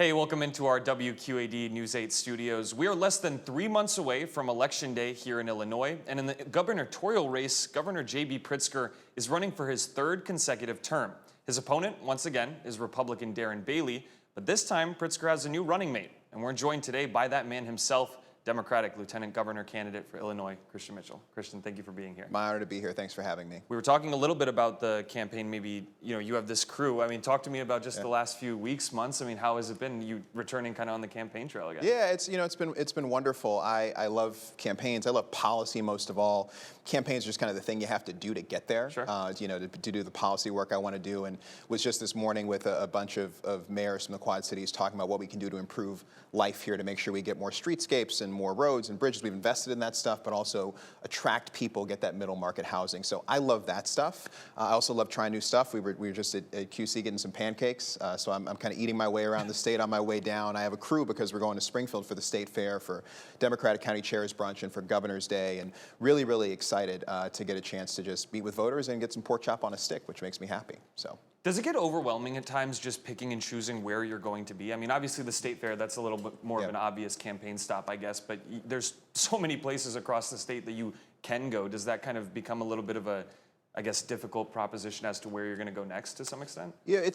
Hey, welcome into our WQAD News 8 studios. We are less than 3 months away from Election Day here in Illinois, and in the gubernatorial race, Governor JB Pritzker is running for his third consecutive term. His opponent, once again, is Republican Darren Bailey, but this time Pritzker has a new running mate, and we're joined today by that man himself, Democratic Lieutenant Governor candidate for Illinois, Christian Mitchell. Christian, thank you for being here. My honor to be here. Thanks for having me. We were talking a little bit about the campaign. Maybe, you have this crew. I mean, talk to me about just the last few weeks, months. I mean, how has it been, you returning kind of on the campaign trail again? Yeah, it's been wonderful. I love campaigns. I love policy most of all. Campaigns are just kind of the thing you have to do to get there. Sure. To do the policy work I want to do, and was just this morning with a bunch of mayors from the Quad Cities talking about what we can do to improve life here to make sure we get more streetscapes and more roads and bridges. We've invested in that stuff, but also attract people, get that middle market housing. So I love that stuff. I also love trying new stuff. We were just at QC getting some pancakes, so I'm kind of eating my way around the state on my way down. I have a crew because we're going to Springfield for the state fair, for Democratic County Chairs Brunch, and for Governor's Day, and really, really excited to get a chance to just meet with voters and get some pork chop on a stick, which makes me happy. So. Does it get overwhelming at times just picking and choosing where you're going to be? I mean, obviously the state fair, that's a little bit more of an obvious campaign stop, I guess, but there's so many places across the state that you can go. Does that kind of become a little bit of a, I guess, difficult proposition as to where you're going to go next to some extent? Yeah,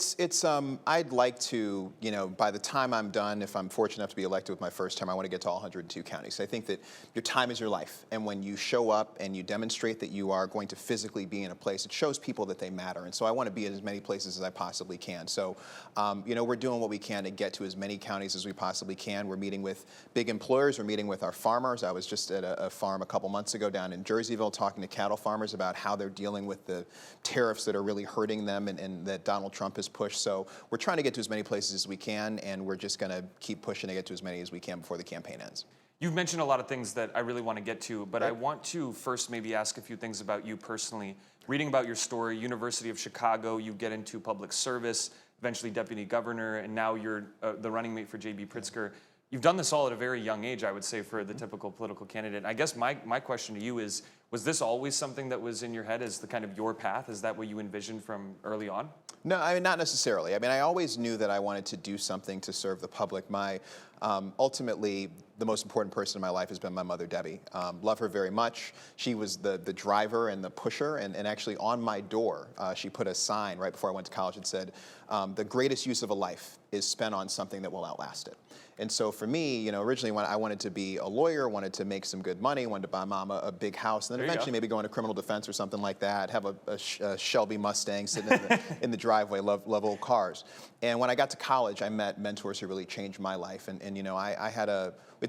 I'd like to, by the time I'm done, if I'm fortunate enough to be elected with my first term, I want to get to all 102 counties. I think that your time is your life. And when you show up and you demonstrate that you are going to physically be in a place, it shows people that they matter. And so I want to be in as many places as I possibly can. So, we're doing what we can to get to as many counties as we possibly can. We're meeting with big employers. We're meeting with our farmers. I was just at a farm a couple months ago down in Jerseyville talking to cattle farmers about how they're dealing with the tariffs that are really hurting them and that Donald Trump has pushed. So we're trying to get to as many places as we can, and we're just going to keep pushing to get to as many as we can before the campaign ends. You've mentioned a lot of things that I really want to get to, but I want to first maybe ask a few things about you personally. Reading about your story, University of Chicago, you get into public service, eventually deputy governor, and now you're the running mate for JB Pritzker. You've done this all at a very young age, I would say, for the typical political candidate. I guess my question to you is, was this always something that was in your head as the kind of your path? Is that what you envisioned from early on? No, I mean, not necessarily. I mean, I always knew that I wanted to do something to serve the public. Ultimately, the most important person in my life has been my mother, Debbie. Love her very much. She was the driver and the pusher, and actually on my door, she put a sign right before I went to college that said, the greatest use of a life is spent on something that will outlast it. And so for me, originally when I wanted to be a lawyer, wanted to make some good money, wanted to buy mom a big house, and then eventually maybe go into criminal defense or something like that, have a Shelby Mustang sitting in the driveway, love old cars. And when I got to college, I met mentors who really changed my life. And I had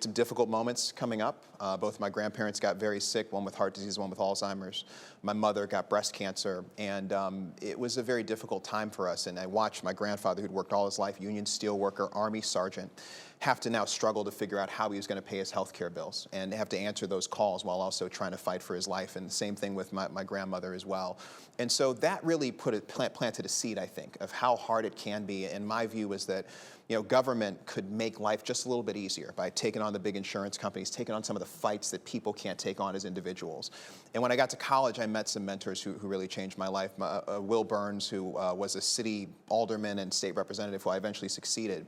some difficult moments coming up. Both my grandparents got very sick, one with heart disease, one with Alzheimer's. My mother got breast cancer, and it was a very difficult time for us. And I watched my grandfather, who'd worked all his life, Union steel worker, Army sergeant, have to now struggle to figure out how he was going to pay his health care bills and have to answer those calls while also trying to fight for his life. And the same thing with my grandmother as well. And so that really planted a seed, I think, of how hard it can be. And my view was that government could make life just a little bit easier by taking on the big insurance companies, taking on some of the fights that people can't take on as individuals. And when I got to college, I met some mentors who really changed my life. Will Burns, who was a city alderman and state representative who I eventually succeeded.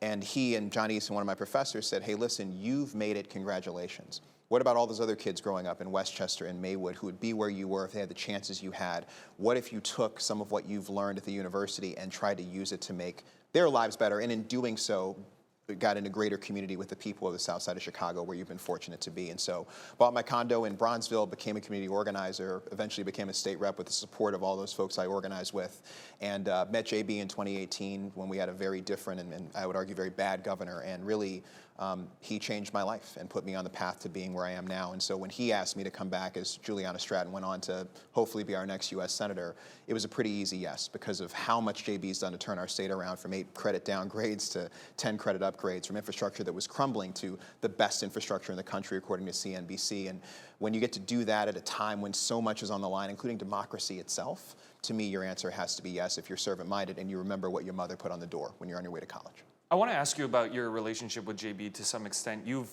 And he and John Easton, one of my professors, said, hey, listen, you've made it, congratulations. What about all those other kids growing up in Westchester and Maywood who would be where you were if they had the chances you had? What if you took some of what you've learned at the university and tried to use it to make their lives better, and in doing so, got into greater community with the people of the south side of Chicago where you've been fortunate to be. And so bought my condo in Bronzeville, became a community organizer, eventually became a state rep with the support of all those folks I organized with, and met JB in 2018 when we had a very different and I would argue very bad governor, and really he changed my life and put me on the path to being where I am now. And so when he asked me to come back, as Juliana Stratton went on to hopefully be our next U.S. Senator, it was a pretty easy yes because of how much JB's done to turn our state around from 8 credit downgrades to 10 credit upgrades, from infrastructure that was crumbling to the best infrastructure in the country according to CNBC. And when you get to do that at a time when so much is on the line, including democracy itself, to me your answer has to be yes if you're servant-minded and you remember what your mother put on the door when you're on your way to college. I want to ask you about your relationship with JB to some extent. You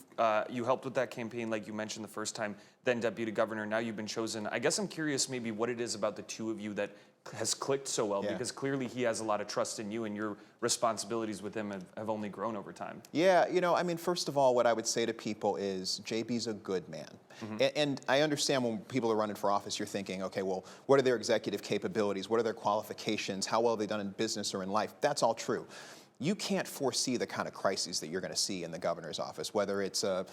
helped with that campaign, like you mentioned the first time, then deputy governor. Now you've been chosen. I guess I'm curious maybe what it is about the two of you that has clicked so well, because clearly he has a lot of trust in you, and your responsibilities with him have only grown over time. Yeah, I mean, first of all, what I would say to people is JB's a good man. And I understand when people are running for office, you're thinking, okay, well, what are their executive capabilities? What are their qualifications? How well have they done in business or in life? That's all true. You can't foresee the kind of crises that you're going to see in the governor's office, whether it's a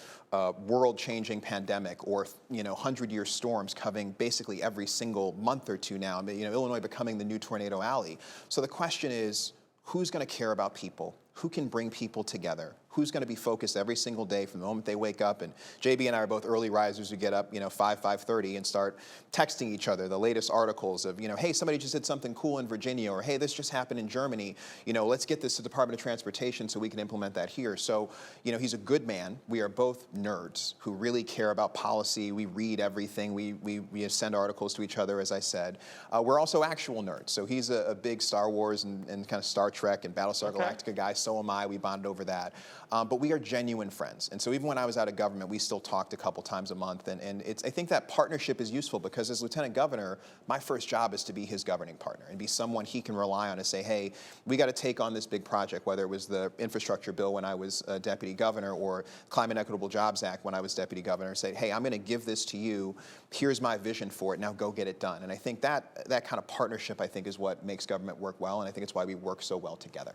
world-changing pandemic or 100-year storms coming basically every single month or two now. Illinois becoming the new Tornado Alley. So the question is, who's going to care about people? Who can bring people together? Who's going to be focused every single day from the moment they wake up? And JB and I are both early risers who get up, 5:30 and start texting each other the latest articles of, hey, somebody just did something cool in Virginia, or hey, this just happened in Germany. Let's get this to the Department of Transportation so we can implement that here. So, he's a good man. We are both nerds who really care about policy. We read everything. We send articles to each other, as I said. We're also actual nerds. So he's a big Star Wars and kind of Star Trek and Battlestar Galactica guy. So am I. We bonded over that. But we are genuine friends. And so even when I was out of government, we still talked a couple times a month. And I think that partnership is useful because as lieutenant governor, my first job is to be his governing partner and be someone he can rely on to say, hey, we got to take on this big project, whether it was the infrastructure bill when I was deputy governor or Climate Equitable Jobs Act when I was deputy governor, say, hey, I'm going to give this to you. Here's my vision for it. Now go get it done. And I think that kind of partnership, I think, is what makes government work well. And I think it's why we work so well together.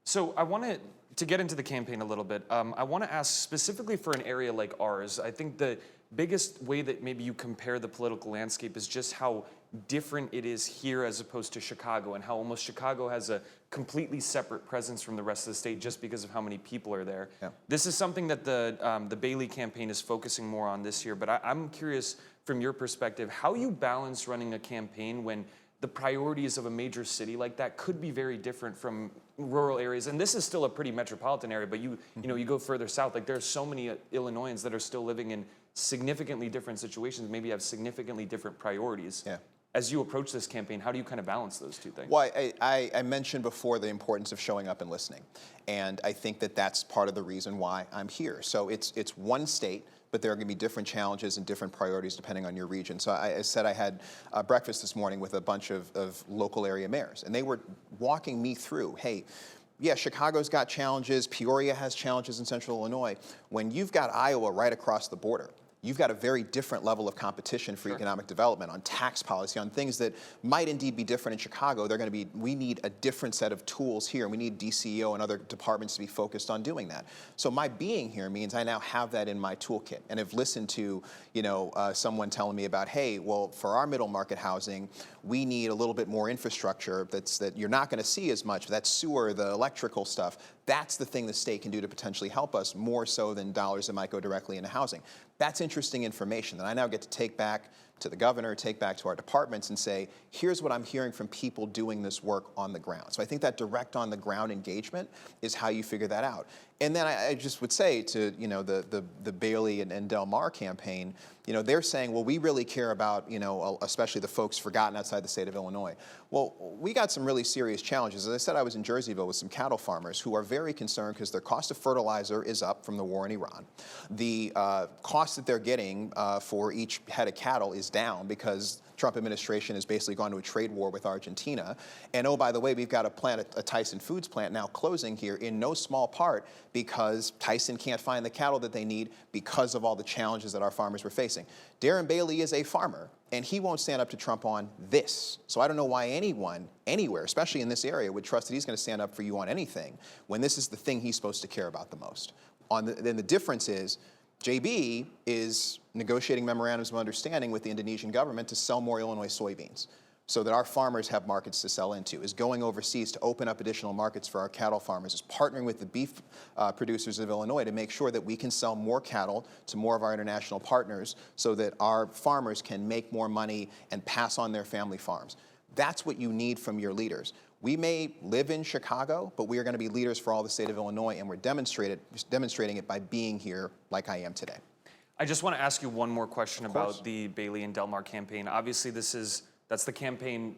So I wanted to get into the campaign a little bit. I want to ask specifically for an area like ours. I think the biggest way that maybe you compare the political landscape is just how different it is here as opposed to Chicago, and how almost Chicago has a completely separate presence from the rest of the state just because of how many people are there. Yeah. This is something that the Bailey campaign is focusing more on this year, but I'm curious from your perspective how you balance running a campaign when the priorities of a major city like that could be very different from rural areas. And this is still a pretty metropolitan area, but you go further south, like there's so many Illinoisans that are still living in significantly different situations, maybe have significantly different priorities. Yeah. As you approach this campaign, how do you kind of balance those two things? Well, I mentioned before the importance of showing up and listening. And I think that that's part of the reason why I'm here. So it's one state, but there are going to be different challenges and different priorities depending on your region. So I said I had breakfast this morning with a bunch of local area mayors, and they were walking me through, hey, yeah, Chicago's got challenges, Peoria has challenges in central Illinois. When you've got Iowa right across the border, you've got a very different level of competition for economic development, on tax policy, on things that might indeed be different in Chicago. They're going to be, we need a different set of tools here, and we need DCEO and other departments to be focused on doing that. So my being here means I now have that in my toolkit, and have listened to, someone telling me about, hey, well, for our middle market housing, we need a little bit more infrastructure that you're not going to see as much. That sewer, the electrical stuff, that's the thing the state can do to potentially help us more so than dollars that might go directly into housing. That's interesting information that I now get to take back to the governor, take back to our departments and say, here's what I'm hearing from people doing this work on the ground. So I think that direct on the ground engagement is how you figure that out. And then I just would say to, the Bailey and Del Mar campaign, they're saying, well, we really care about, especially the folks forgotten outside the state of Illinois. Well, we got some really serious challenges. As I said, I was in Jerseyville with some cattle farmers who are very concerned because their cost of fertilizer is up from the war in Iran. The cost that they're getting for each head of cattle is down because Trump administration has basically gone to a trade war with Argentina. And oh, by the way, we've got a Tyson Foods plant now closing here in no small part because Tyson can't find the cattle that they need because of all the challenges that our farmers were facing. Darren Bailey is a farmer, and he won't stand up to Trump on this. So I don't know why anyone, anywhere, especially in this area, would trust that he's going to stand up for you on anything when this is the thing he's supposed to care about the most. Then the difference is, JB is negotiating memorandums of understanding with the Indonesian government to sell more Illinois soybeans so that our farmers have markets to sell into, is going overseas to open up additional markets for our cattle farmers, is partnering with the beef producers of Illinois to make sure that we can sell more cattle to more of our international partners so that our farmers can make more money and pass on their family farms. That's what you need from your leaders. We may live in Chicago, but we are going to be leaders for all the state of Illinois, and we're demonstrating it by being here like I am today. I just want to ask you one more question about the Bailey and Del Mar campaign. Obviously, that's the campaign,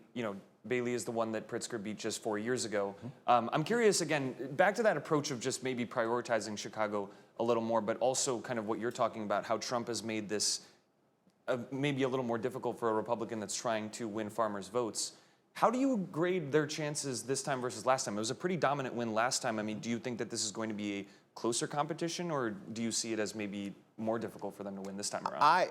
Bailey is the one that Pritzker beat just 4 years ago. I'm curious, again, back to that approach of just maybe prioritizing Chicago a little more, but also kind of what you're talking about, how Trump has made this maybe a little more difficult for a Republican that's trying to win farmers' votes. How do you grade their chances this time versus last time? It was a pretty dominant win last time. I mean, do you think that this is going to be a closer competition, or do you see it as maybe more difficult for them to win this time around?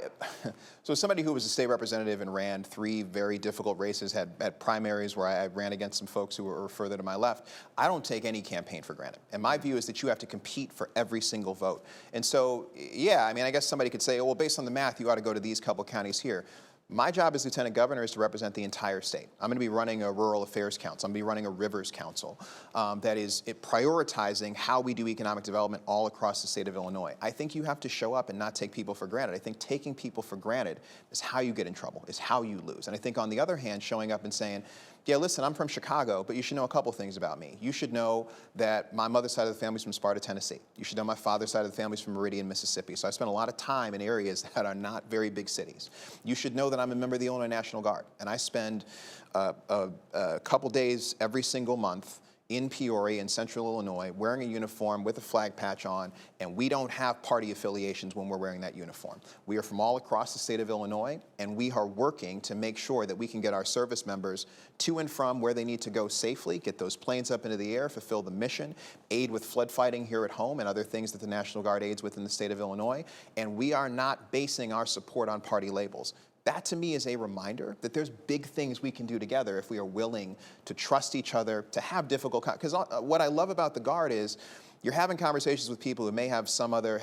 So somebody who was a state representative and ran 3 very difficult races, had primaries where I ran against some folks who were further to my left. I don't take any campaign for granted. And my view is that you have to compete for every single vote. And so, yeah, I mean, I guess somebody could say, oh, well, based on the math, you ought to go to these couple counties here. My job as lieutenant governor is to represent the entire state. I'm going to be running a rural affairs council. I'm going to be running a rivers council that is prioritizing how we do economic development all across the state of Illinois. I think you have to show up and not take people for granted. I think taking people for granted is how you get in trouble, is how you lose. And I think on the other hand, showing up and saying, yeah, listen, I'm from Chicago, but you should know a couple things about me. You should know that my mother's side of the family's from Sparta, Tennessee. You should know my father's side of the family's from Meridian, Mississippi. So I spent a lot of time in areas that are not very big cities. You should know that I'm a member of the Illinois National Guard, and I spend a couple days every single month in Peoria in central Illinois wearing a uniform with a flag patch on, and we don't have party affiliations when we're wearing that uniform. We are from all across the state of Illinois, and we are working to make sure that we can get our service members to and from where they need to go safely, get those planes up into the air, fulfill the mission, aid with flood fighting here at home and other things that the National Guard aids with in the state of Illinois, and we are not basing our support on party labels. That, to me, is a reminder that there's big things we can do together if we are willing to trust each other, to have difficult, because what I love about the Guard is you're having conversations with people who may have some other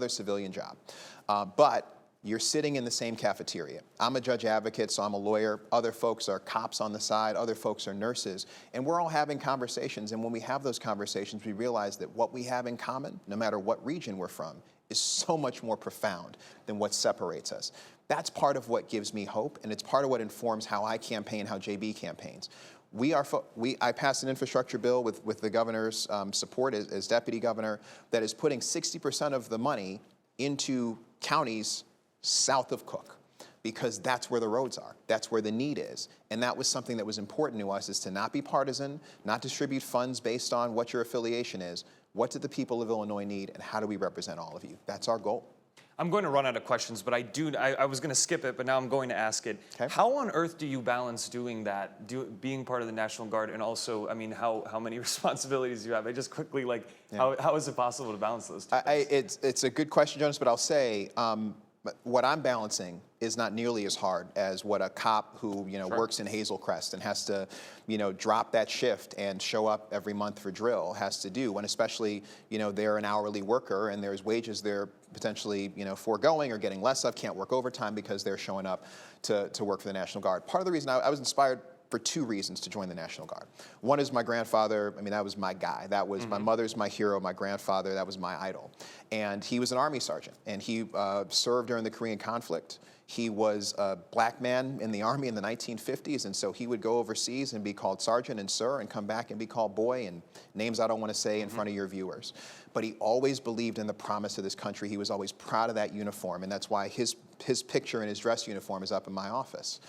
civilian job, but you're sitting in the same cafeteria. I'm a judge advocate, so I'm a lawyer. Other folks are cops on the side. Other folks are nurses. And we're all having conversations. And when we have those conversations, we realize that what we have in common, no matter what region we're from, is so much more profound than what separates us. That's part of what gives me hope, and it's part of what informs how I campaign, how JB campaigns. I passed an infrastructure bill with the governor's support as deputy governor that is putting 60% of the money into counties south of Cook, because that's where the roads are. That's where the need is. And that was something that was important to us, is to not be partisan, not distribute funds based on what your affiliation is. What do the people of Illinois need, and how do we represent all of you? That's our goal. I'm going to run out of questions, but I was going to skip it, but now I'm going to ask it. Okay. How on earth do you balance doing that, being part of the National Guard, and also, I mean, how many responsibilities do you have? I just quickly, how is it possible to balance those two things? It's a good question, Jonas, but I'll say, what I'm balancing is not nearly as hard as what a cop who works in Hazel Crest and has to drop that shift and show up every month for drill has to do, when especially they're an hourly worker and there's wages they're potentially foregoing or getting less of, can't work overtime because they're showing up to work for the National Guard. Part of the reason I was inspired for 2 reasons to join the National Guard. One is my grandfather. I mean, that was my guy. That was my mother's my hero. My grandfather, that was my idol. And he was an Army sergeant, and he served during the Korean conflict. He was a black man in the Army in the 1950s, and so he would go overseas and be called sergeant and sir and come back and be called boy, and names I don't want to say in front of your viewers. But he always believed in the promise of this country. He was always proud of that uniform, and that's why his picture in his dress uniform is up in my office.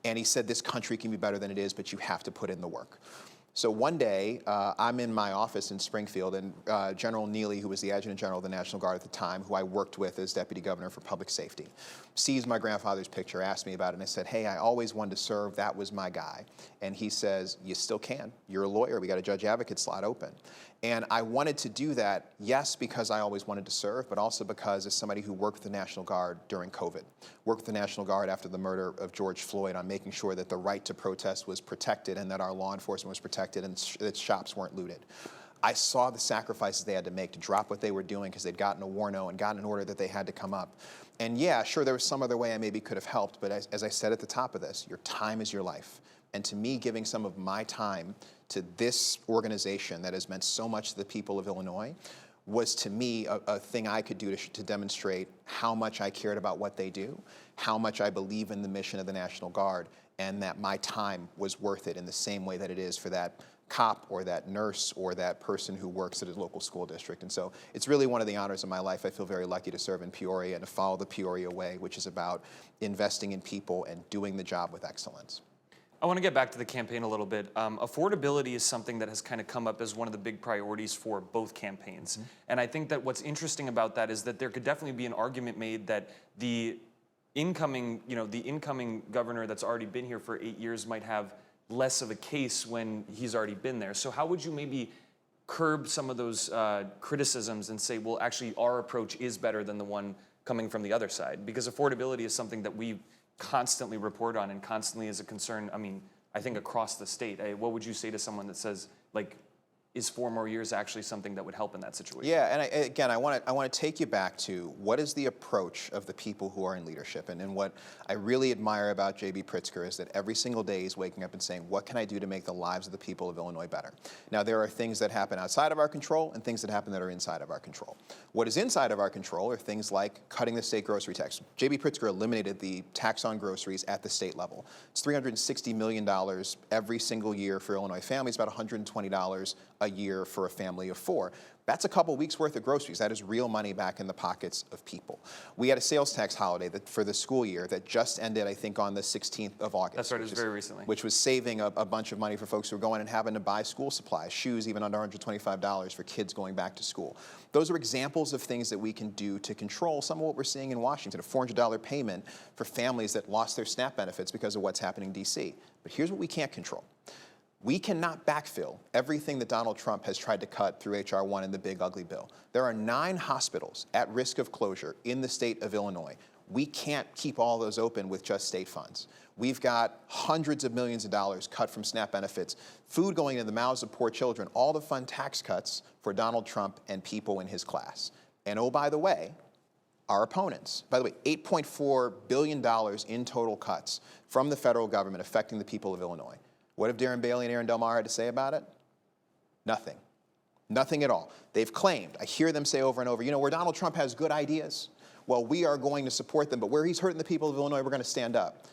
And he said, this country can be better than it is, but you have to put in the work. So one day, I'm in my office in Springfield, and General Neely, who was the Adjutant General of the National Guard at the time, who I worked with as Deputy Governor for Public Safety, sees my grandfather's picture, asked me about it, and I said, hey, I always wanted to serve. That was my guy. And he says, you still can. You're a lawyer. We got a judge advocate slot open. And I wanted to do that, yes, because I always wanted to serve, but also because as somebody who worked with the National Guard during COVID, worked with the National Guard after the murder of George Floyd on making sure that the right to protest was protected and that our law enforcement was protected and that shops weren't looted. I saw the sacrifices they had to make to drop what they were doing because they'd gotten a warno and gotten an order that they had to come up. And yeah, sure, there was some other way I maybe could have helped, but as I said at the top of this, your time is your life. And to me, giving some of my time to this organization that has meant so much to the people of Illinois was, to me, a thing I could do to demonstrate how much I cared about what they do, how much I believe in the mission of the National Guard, and that my time was worth it in the same way that it is for that cop or that nurse or that person who works at a local school district. And so it's really one of the honors of my life. I feel very lucky to serve in Peoria and to follow the Peoria way, which is about investing in people and doing the job with excellence. I want to get back to the campaign a little bit. Affordability is something that has kind of come up as one of the big priorities for both campaigns. And I think that what's interesting about that is that there could definitely be an argument made that the incoming governor that's already been here for 8 years might have less of a case when he's already been there. So how would you maybe curb some of those criticisms and say, well, actually our approach is better than the one coming from the other side? Because affordability is something that we constantly report on and constantly is a concern, I mean, I think across the state. What would you say to someone that says, like, is 4 more years actually something that would help in that situation? Yeah, and again, I want to take you back to what is the approach of the people who are in leadership. And what I really admire about JB Pritzker is that every single day he's waking up and saying, what can I do to make the lives of the people of Illinois better? Now, there are things that happen outside of our control and things that happen that are inside of our control. What is inside of our control are things like cutting the state grocery tax. JB Pritzker eliminated the tax on groceries at the state level. It's $360 million every single year for Illinois families, about $120 a year for a family of 4. That's a couple weeks worth of groceries. That is real money back in the pockets of people. We had a sales tax holiday for the school year that just ended, I think, on the 16th of August. That's right, it was very recently. Which was saving a bunch of money for folks who were going and having to buy school supplies, shoes even under $125 for kids going back to school. Those are examples of things that we can do to control some of what we're seeing in Washington, a $400 payment for families that lost their SNAP benefits because of what's happening in D.C. But here's what we can't control. We cannot backfill everything that Donald Trump has tried to cut through H.R. 1 and the big ugly bill. There are 9 hospitals at risk of closure in the state of Illinois. We can't keep all those open with just state funds. We've got hundreds of millions of dollars cut from SNAP benefits, food going into the mouths of poor children, all the fun tax cuts for Donald Trump and people in his class. And oh, by the way, our opponents, by the way, $8.4 billion in total cuts from the federal government affecting the people of Illinois. What have Darren Bailey and Aaron Del Mar had to say about it? Nothing. Nothing at all. They've claimed, I hear them say over and over, you know, where Donald Trump has good ideas, well, we are going to support them, but where he's hurting the people of Illinois, we're going to stand up.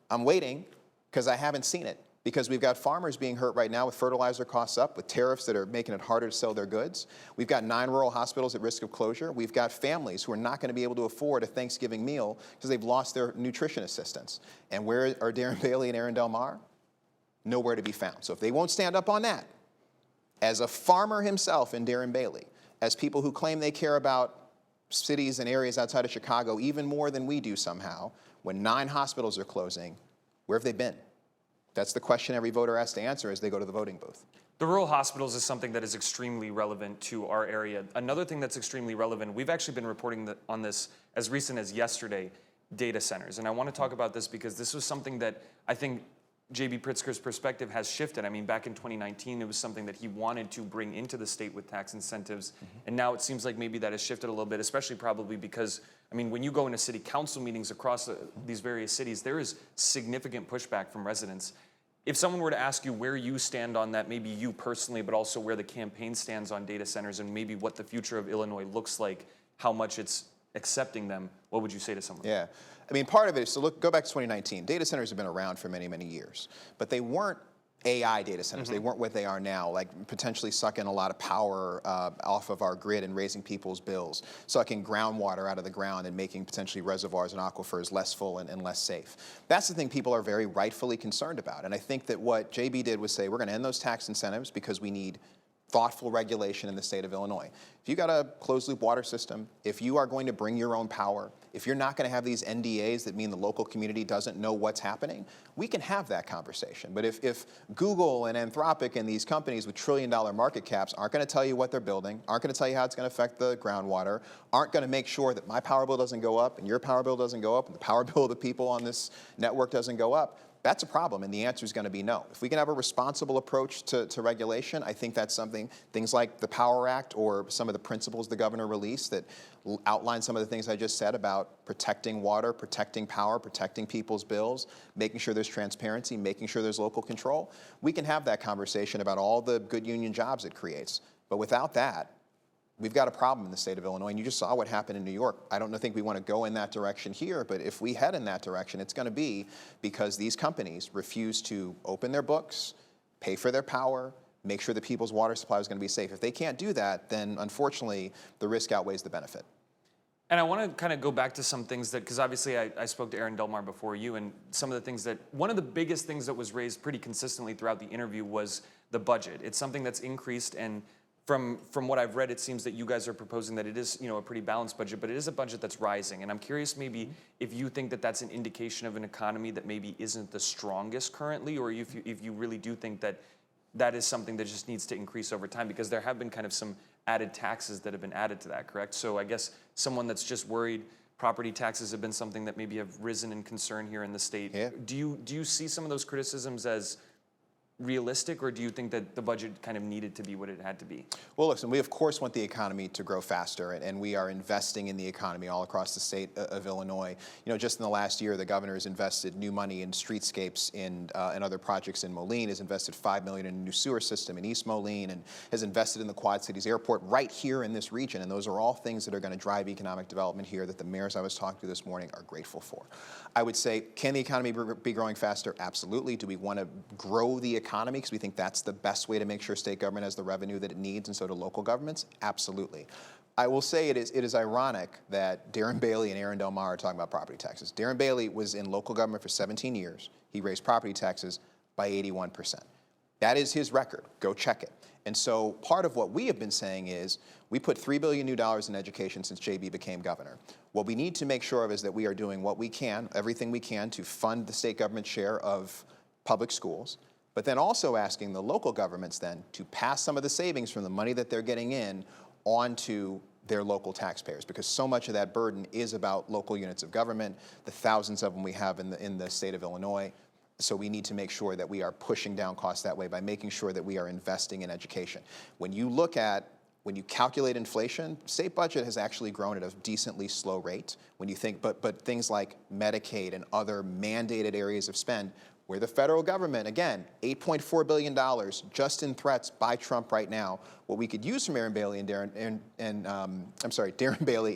I'm waiting because I haven't seen it, because we've got farmers being hurt right now with fertilizer costs up, with tariffs that are making it harder to sell their goods. We've got 9 rural hospitals at risk of closure. We've got families who are not going to be able to afford a Thanksgiving meal because they've lost their nutrition assistants. And where are Darren Bailey and Aaron Del Mar? Nowhere to be found. So if they won't stand up on that, as a farmer himself in Darren Bailey, as people who claim they care about cities and areas outside of Chicago even more than we do somehow, when 9 hospitals are closing, where have they been? That's the question every voter has to answer as they go to the voting booth. The rural hospitals is something that is extremely relevant to our area. Another thing that's extremely relevant, we've actually been reporting on this as recent as yesterday, data centers. And I want to talk about this because this was something that I think JB Pritzker's perspective has shifted. I mean, back in 2019, it was something that he wanted to bring into the state with tax incentives. And now it seems like maybe that has shifted a little bit, especially probably because, I mean, when you go into city council meetings across these various cities, there is significant pushback from residents. If someone were to ask you where you stand on that, maybe you personally, but also where the campaign stands on data centers and maybe what the future of Illinois looks like, how much it's accepting them, what would you say to someone? Yeah. I mean, part of it is to go back to 2019. Data centers have been around for many, many years, but they weren't AI data centers. They weren't what they are now, like potentially sucking a lot of power off of our grid and raising people's bills, sucking groundwater out of the ground and making potentially reservoirs and aquifers less full and less safe. That's the thing people are very rightfully concerned about. And I think that what JB did was say, we're going to end those tax incentives because we need thoughtful regulation in the state of Illinois. If you got a closed loop water system, if you are going to bring your own power, if you're not going to have these NDAs that mean the local community doesn't know what's happening, we can have that conversation. But if Google and Anthropic and these companies with trillion-dollar market caps aren't going to tell you what they're building, aren't going to tell you how it's going to affect the groundwater, aren't going to make sure that my power bill doesn't go up and your power bill doesn't go up and the power bill of the people on this network doesn't go up, that's a problem, and the answer is going to be no. If we can have a responsible approach to regulation, I think that's something, things like the Power Act or some of the principles the governor released that outline some of the things I just said about protecting water, protecting power, protecting people's bills, making sure there's transparency, making sure there's local control. We can have that conversation about all the good union jobs it creates. But without that, we've got a problem in the state of Illinois, and you just saw what happened in New York. I don't think we want to go in that direction here, but if we head in that direction, it's going to be because these companies refuse to open their books, pay for their power, make sure the people's water supply is going to be safe. If they can't do that, then unfortunately, the risk outweighs the benefit. And I want to kind of go back to some things that, because obviously I spoke to Aaron Delmar before you, and some of the things that, one of the biggest things that was raised pretty consistently throughout the interview was the budget. It's something that's increased, and from what I've read, it seems that you guys are proposing that it is, a pretty balanced budget, but it is a budget that's rising. And I'm curious maybe if you think that that's an indication of an economy that maybe isn't the strongest currently, or if you really do think that that is something that just needs to increase over time, because there have been kind of some added taxes that have been added to that, correct? So I guess someone that's just worried, property taxes have been something that maybe have risen in concern here in the state. Yeah. Do you see some of those criticisms as realistic, or do you think that the budget kind of needed to be what it had to be? Well, listen, we of course want the economy to grow faster, and we are investing in the economy all across the state of Illinois. Just in the last year, the governor has invested new money in streetscapes and other projects in Moline, has invested $5 million in a new sewer system in East Moline, and has invested in the Quad Cities Airport right here in this region. And those are all things that are going to drive economic development here that the mayors I was talking to this morning are grateful for. I would say, can the economy be growing faster? Absolutely. Do we want to grow the economy because we think that's the best way to make sure state government has the revenue that it needs, and so do local governments? Absolutely. I will say it is ironic that Darren Bailey and Aaron Delmar are talking about property taxes. Darren Bailey was in local government for 17 years. He raised property taxes by 81%. That is his record. Go check it. And so part of what we have been saying is we put $3 billion new in education since JB became governor. What we need to make sure of is that we are doing what we can, everything we can, to fund the state government share of public schools, but then also asking the local governments then to pass some of the savings from the money that they're getting in onto their local taxpayers, because so much of that burden is about local units of government, the thousands of them we have in the state of Illinois. So we need to make sure that we are pushing down costs that way by making sure that we are investing in education. When you calculate inflation, state budget has actually grown at a decently slow rate. When you think, but things like Medicaid and other mandated areas of spend, where the federal government, again, $8.4 billion just in threats by Trump right now. What we could use from Darren Bailey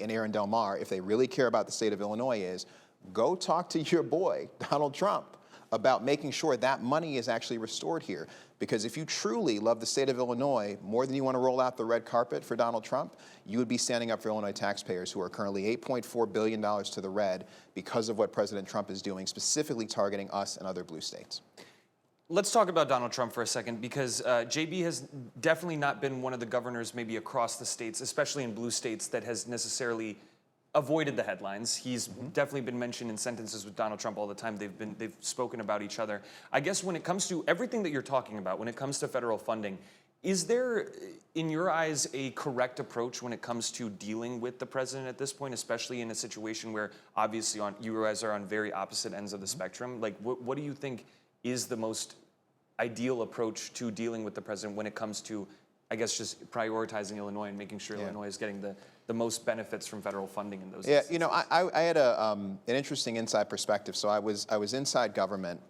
and Aaron Delmar, if they really care about the state of Illinois, is go talk to your boy, Donald Trump, about making sure that money is actually restored here. Because if you truly love the state of Illinois more than you want to roll out the red carpet for Donald Trump, you would be standing up for Illinois taxpayers who are currently $8.4 billion to the red because of what President Trump is doing, specifically targeting us and other blue states. Let's talk about Donald Trump for a second, because JB has definitely not been one of the governors maybe across the states, especially in blue states, that has necessarily avoided the headlines. He's definitely been mentioned in sentences with Donald Trump all the time. They've spoken about each other. I guess when it comes to everything that you're talking about, when it comes to federal funding, is there, in your eyes, a correct approach when it comes to dealing with the president at this point, especially in a situation where obviously you guys are on very opposite ends of the spectrum? Like, what do you think is the most ideal approach to dealing with the president when it comes to, I guess, just prioritizing Illinois and making sure Illinois is getting the most benefits from federal funding in those instances? I had an interesting inside perspective. So I was inside government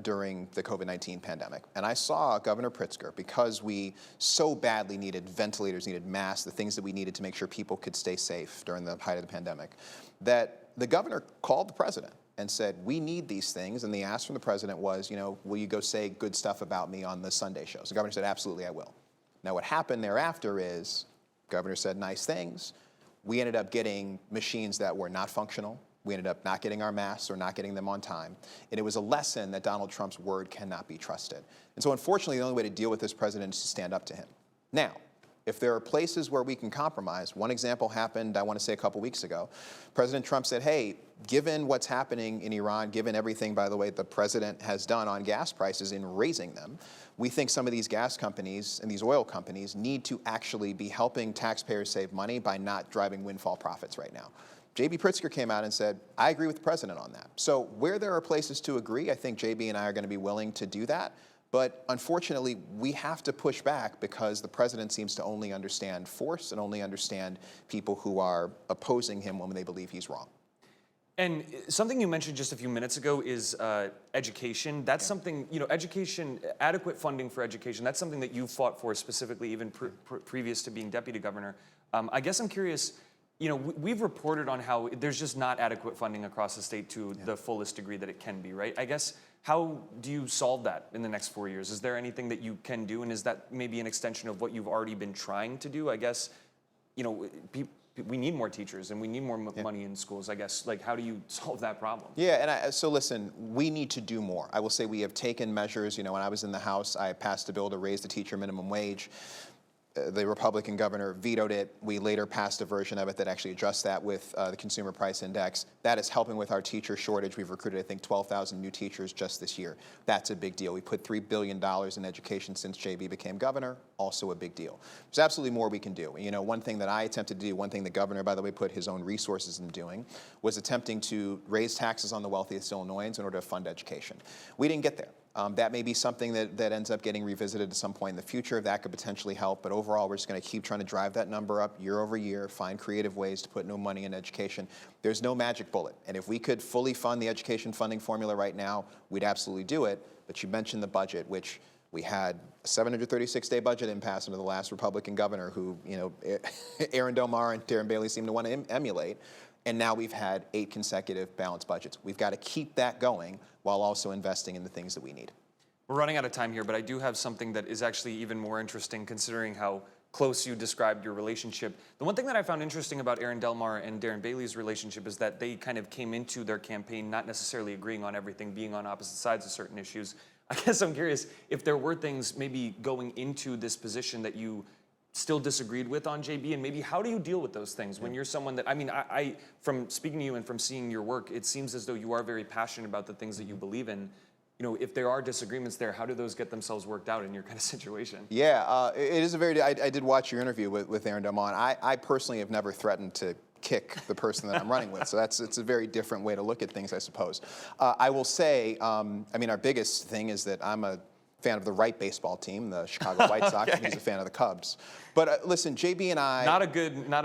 during the COVID-19 pandemic, and I saw Governor Pritzker, because we so badly needed ventilators, needed masks, the things that we needed to make sure people could stay safe during the height of the pandemic, that the governor called the president and said, we need these things. And the ask from the president was, will you go say good stuff about me on the Sunday shows? The governor said, absolutely, I will. Now, what happened thereafter is, governor said nice things. We ended up getting machines that were not functional. We ended up not getting our masks or not getting them on time. And it was a lesson that Donald Trump's word cannot be trusted. And so unfortunately, the only way to deal with this president is to stand up to him. Now, if there are places where we can compromise, one example happened, I want to say a couple weeks ago. President Trump said, hey, given what's happening in Iran, given everything, by the way, the president has done on gas prices in raising them, we think some of these gas companies and these oil companies need to actually be helping taxpayers save money by not driving windfall profits right now. JB Pritzker came out and said, I agree with the president on that. So where there are places to agree, I think JB and I are going to be willing to do that. But unfortunately, we have to push back because the president seems to only understand force and only understand people who are opposing him when they believe he's wrong. And something you mentioned just a few minutes ago is education. That's something, education, adequate funding for education, that's something that you fought for specifically even previous to being deputy governor. I guess I'm curious, we've reported on how there's just not adequate funding across the state to the fullest degree that it can be, right? I guess, how do you solve that in the next 4 years? Is there anything that you can do, and is that maybe an extension of what you've already been trying to do? I guess, we need more teachers and we need more money in schools, I guess. Like, how do you solve that problem? Yeah, and so listen, we need to do more. I will say we have taken measures. You know, when I was in the House, I passed a bill to raise the teacher minimum wage. The Republican governor vetoed it. We later passed a version of it that actually addressed that with the Consumer Price Index. That is helping with our teacher shortage. We've recruited, I think, 12,000 new teachers just this year. That's a big deal. We put $3 billion in education since JB became governor, also a big deal. There's absolutely more we can do. You know, one thing that I attempted to do, one thing the governor, by the way, put his own resources in doing, was attempting to raise taxes on the wealthiest Illinoisans in order to fund education. We didn't get there. That may be something that ends up getting revisited at some point in the future. That could potentially help. But overall, we're just going to keep trying to drive that number up year over year, find creative ways to put no money in education. There's no magic bullet. And if we could fully fund the education funding formula right now, we'd absolutely do it. But you mentioned the budget, which we had a 736-day budget impasse under the last Republican governor who, you know, Aaron Del Mar and Darren Bailey seem to want to emulate. And now we've had 8 consecutive balanced budgets. We've got to keep that going while also investing in the things that we need. We're running out of time here, but I do have something that is actually even more interesting considering how close you described your relationship. The one thing that I found interesting about Aaron Del Mar and Darren Bailey's relationship is that they kind of came into their campaign not necessarily agreeing on everything, being on opposite sides of certain issues. I guess I'm curious if there were things maybe going into this position that you still disagreed with on JB, and maybe how do you deal with those things when you're someone that, I mean, I from speaking to you and from seeing your work, it seems as though you are very passionate about the things that you believe in. You know, if there are disagreements there, how do those get themselves worked out in your kind of situation? Yeah, it is a very, I did watch your interview with Aaron Del Mar. I personally have never threatened to kick the person that I'm running with. So it's a very different way to look at things, I suppose. I will say, I mean, our biggest thing is that I'm a fan of the right baseball team, the Chicago White Sox, and he's a fan of the Cubs. But listen, JB and I. Not a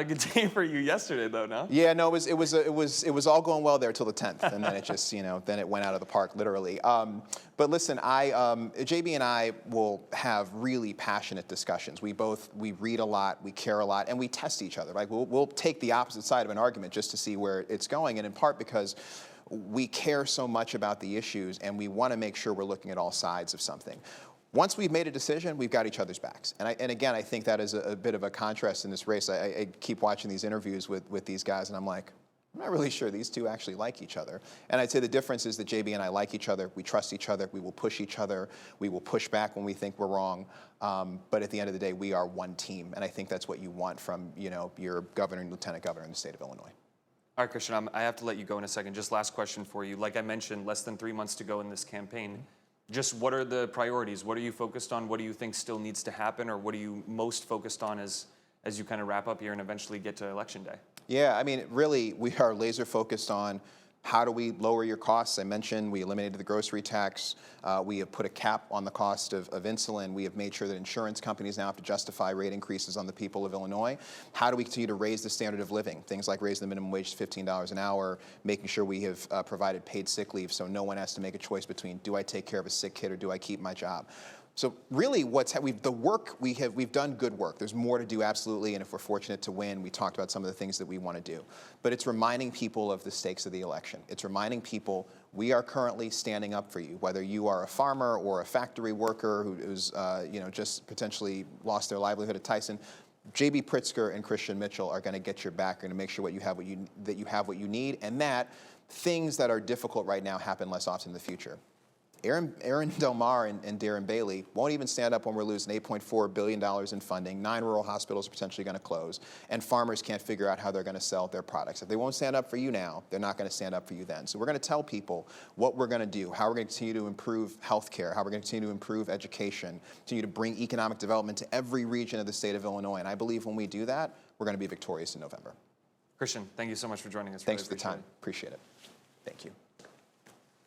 good day for you yesterday, though, no? Yeah, no, it was all going well there till the 10th, and then it just, you know, then it went out of the park literally. But listen, JB and I will have really passionate discussions. We read a lot, we care a lot, and we test each other. Like we'll take the opposite side of an argument just to see where it's going, and in part because we care so much about the issues, and we want to make sure we're looking at all sides of something. Once we've made a decision, we've got each other's backs. And again, I think that is a bit of a contrast in this race. I keep watching these interviews with these guys, and I'm like, I'm not really sure these two actually like each other. And I'd say the difference is that JB and I like each other. We trust each other. We will push each other. We will push back when we think we're wrong. But at the end of the day, we are one team. And I think that's what you want from, you know, your governor and lieutenant governor in the state of Illinois. All right, Christian, I have to let you go in a second. Just last question for you. Like I mentioned, less than 3 months to go in this campaign. Just what are the priorities? What are you focused on? What do you think still needs to happen? Or what are you most focused on as you kind of wrap up here and eventually get to Election Day? Yeah, I mean, really, we are laser focused on how do we lower your costs. I mentioned we eliminated the grocery tax. We have put a cap on the cost of insulin. We have made sure that insurance companies now have to justify rate increases on the people of Illinois. How do we continue to raise the standard of living? Things like raising the minimum wage to $15 an hour, making sure we have provided paid sick leave so no one has to make a choice between do I take care of a sick kid or do I keep my job? So really, we've done good work. There's more to do, absolutely, and if we're fortunate to win, we talked about some of the things that we want to do. But it's reminding people of the stakes of the election. It's reminding people we are currently standing up for you, whether you are a farmer or a factory worker who's just potentially lost their livelihood at Tyson. JB Pritzker and Christian Mitchell are going to get your back and to make sure that you have what you need, and that things that are difficult right now happen less often in the future. Aaron Del Mar and Darren Bailey won't even stand up when we're losing $8.4 billion in funding, 9 rural hospitals are potentially going to close, and farmers can't figure out how they're going to sell their products. If they won't stand up for you now, they're not going to stand up for you then. So we're going to tell people what we're going to do, how we're going to continue to improve healthcare, how we're going to continue to improve education, continue to bring economic development to every region of the state of Illinois. And I believe when we do that, we're going to be victorious in November. Christian, thank you so much for joining us. Thanks for the time. Appreciate it. Thank you.